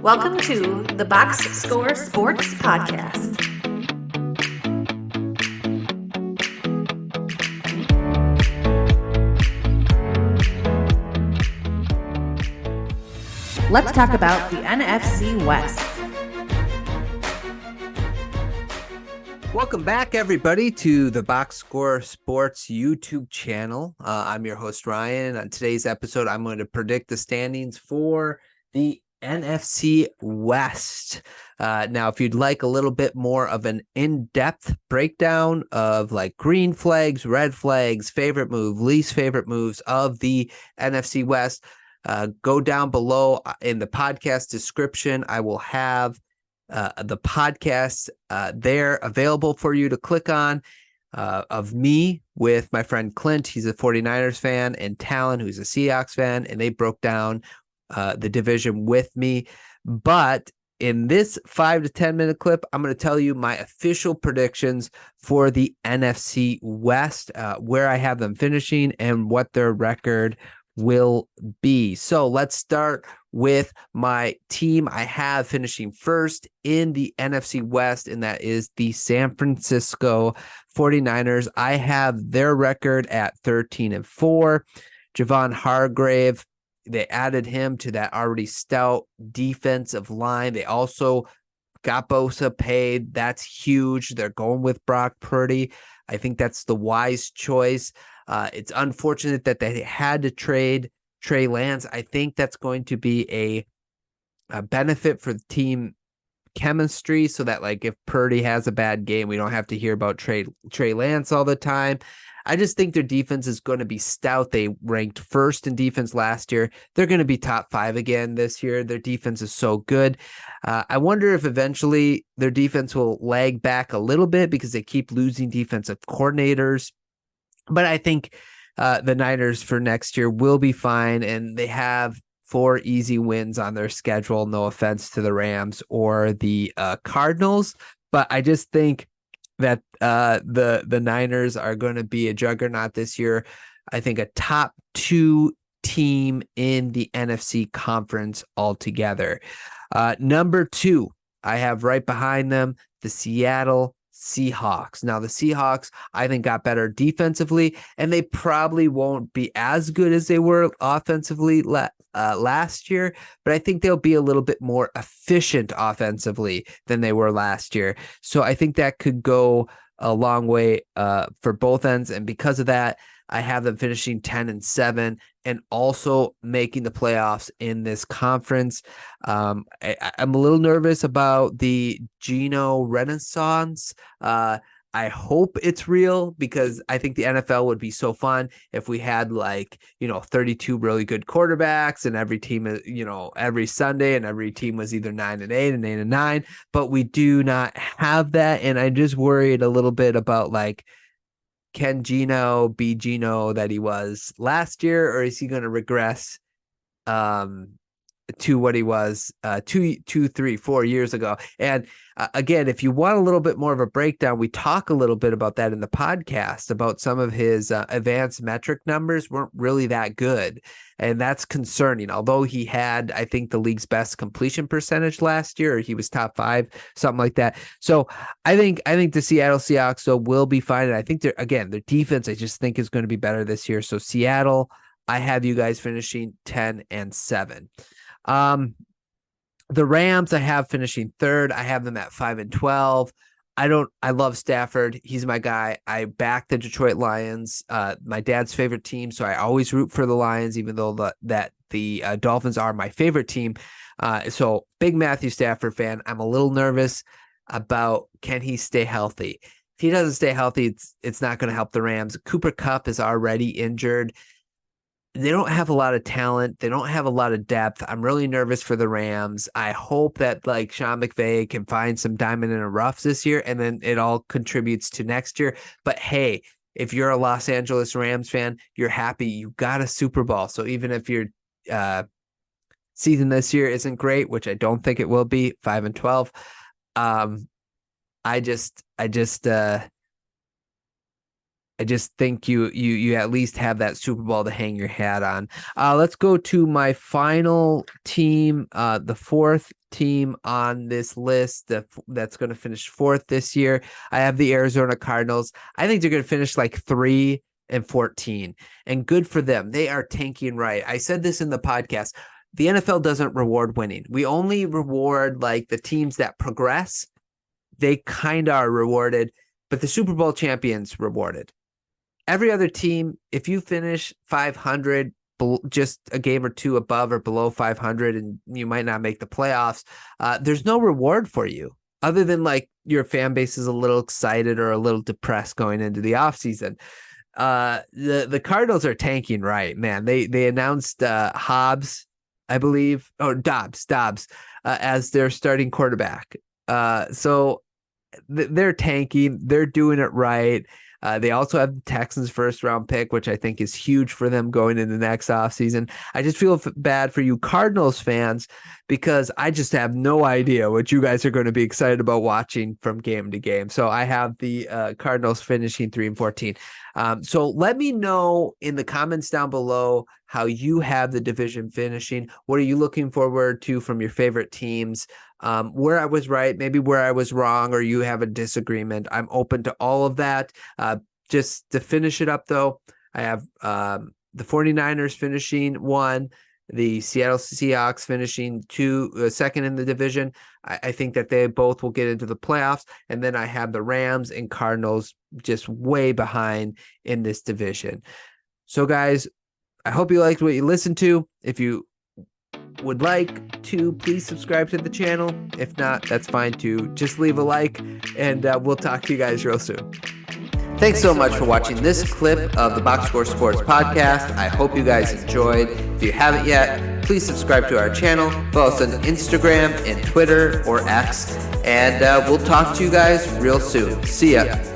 Welcome to the Box Score Sports Podcast. Let's talk about the NFC West. Welcome back, everybody, to the Box Score Sports YouTube channel. I'm your host, Ryan. On today's episode, I'm going to predict the standings for the NFC West. Now, if you'd like a little bit more of an in-depth breakdown of like green flags, red flags, favorite move, least favorite moves of the NFC West, go down below in the podcast description. I will have the podcast there available for you to click on of me with my friend Clint. He's a 49ers fan, and Talon, who's a Seahawks fan, and they broke down the division with me. But in this 5 to 10 minute clip, I'm going to tell you my official predictions for the NFC West, where I have them finishing and what their record will be. So let's start with my team I have finishing first in the NFC West, and that is the San Francisco 49ers. I have their record at 13-4. Javon Hargrave, they added him to that already stout defensive line. They also got Bosa paid. That's huge. They're going with Brock Purdy. I think that's the wise choice. It's unfortunate that they had to trade Trey Lance. I think that's going to be a benefit for the team chemistry, so that like if Purdy has a bad game, we don't have to hear about Trey Lance all the time. I just think their defense is going to be stout. They ranked first in defense last year. They're going to be top 5 again this year. Their defense is so good. I wonder if eventually their defense will lag back a little bit because they keep losing defensive coordinators. But I think the Niners for next year will be fine, and they have 4 easy wins on their schedule. No offense to the Rams or the Cardinals, but I just think that the Niners are going to be a juggernaut this year. I think a top 2 team in the NFC conference altogether. Number 2, I have right behind them the Seattle Seahawks. Now, the Seahawks, I think, got better defensively, and they probably won't be as good as they were offensively last year, but I think they'll be a little bit more efficient offensively than they were last year. So I think that could go a long way for both ends, and because of that, I have them finishing 10-7 and also making the playoffs in this conference. I'm a little nervous about the Geno Renaissance. I hope it's real because I think the NFL would be so fun if we had 32 really good quarterbacks and every team, every Sunday, and every team was either 9-8 and 8-9, but we do not have that. And I just worried a little bit about can Geno be Geno that he was last year, or is he going to regress to what he was 2, 3, 4 years ago? And again, if you want a little bit more of a breakdown, we talk a little bit about that in the podcast, about some of his advanced metric numbers weren't really that good. And that's concerning. Although he had, I think, the league's best completion percentage last year, or he was top 5, something like that. So I think the Seattle Seahawks though will be fine. And I think their defense, I just think, is going to be better this year. So Seattle, I have you guys finishing 10-7. The Rams, I have finishing 3rd. I have them at 5-12. I love Stafford. He's my guy. I back the Detroit Lions, my dad's favorite team. So I always root for the Lions, even though the Dolphins are my favorite team. So big Matthew Stafford fan. I'm a little nervous about, can he stay healthy? If he doesn't stay healthy, it's not going to help the Rams. Cooper Kupp is already injured. They don't have a lot of talent. They don't have a lot of depth. I'm really nervous for the Rams. I hope that Sean McVay can find some diamond in the rough this year, and then it all contributes to next year. But hey, if you're a Los Angeles Rams fan, you're happy. You got a Super Bowl. So even if your season this year isn't great, which I don't think it will be, 5-12, I just I just think you at least have that Super Bowl to hang your hat on. Let's go to my final team, the fourth team on this list that's going to finish fourth this year. I have the Arizona Cardinals. I think they're going to finish like 3-14, and good for them. They are tanking right. I said this in the podcast. The NFL doesn't reward winning. We only reward like the teams that progress. They kind of are rewarded, but the Super Bowl champions rewarded. Every other team, if you finish 500, just a game or two above or below 500, and you might not make the playoffs, there's no reward for you other than like your fan base is a little excited or a little depressed going into the offseason. The Cardinals are tanking right, man. They announced Dobbs, as their starting quarterback. So they're tanking. They're doing it right. They also have the Texans' first-round pick, which I think is huge for them going into next offseason. I just feel bad for you Cardinals fans because I just have no idea what you guys are going to be excited about watching from game to game. So I have the Cardinals finishing 3-14. So let me know in the comments down below how you have the division finishing. What are you looking forward to from your favorite teams? Where I was right, maybe where I was wrong, or you have a disagreement. I'm open to all of that. Just to finish it up, though, I have the 49ers finishing 1, the Seattle Seahawks finishing 2, second in the division. I think that they both will get into the playoffs. And then I have the Rams and Cardinals just way behind in this division. So, guys, I hope you liked what you listened to. If you would like to, please subscribe to the channel. If not, that's fine too. Just leave a like, and we'll talk to you guys real soon. Thanks so much for watching this clip of the Box Score Sports Podcast. I hope you guys enjoyed. If you haven't yet, please subscribe to our channel. Follow us on Instagram and Twitter or X, and we'll talk to you guys real soon. See ya.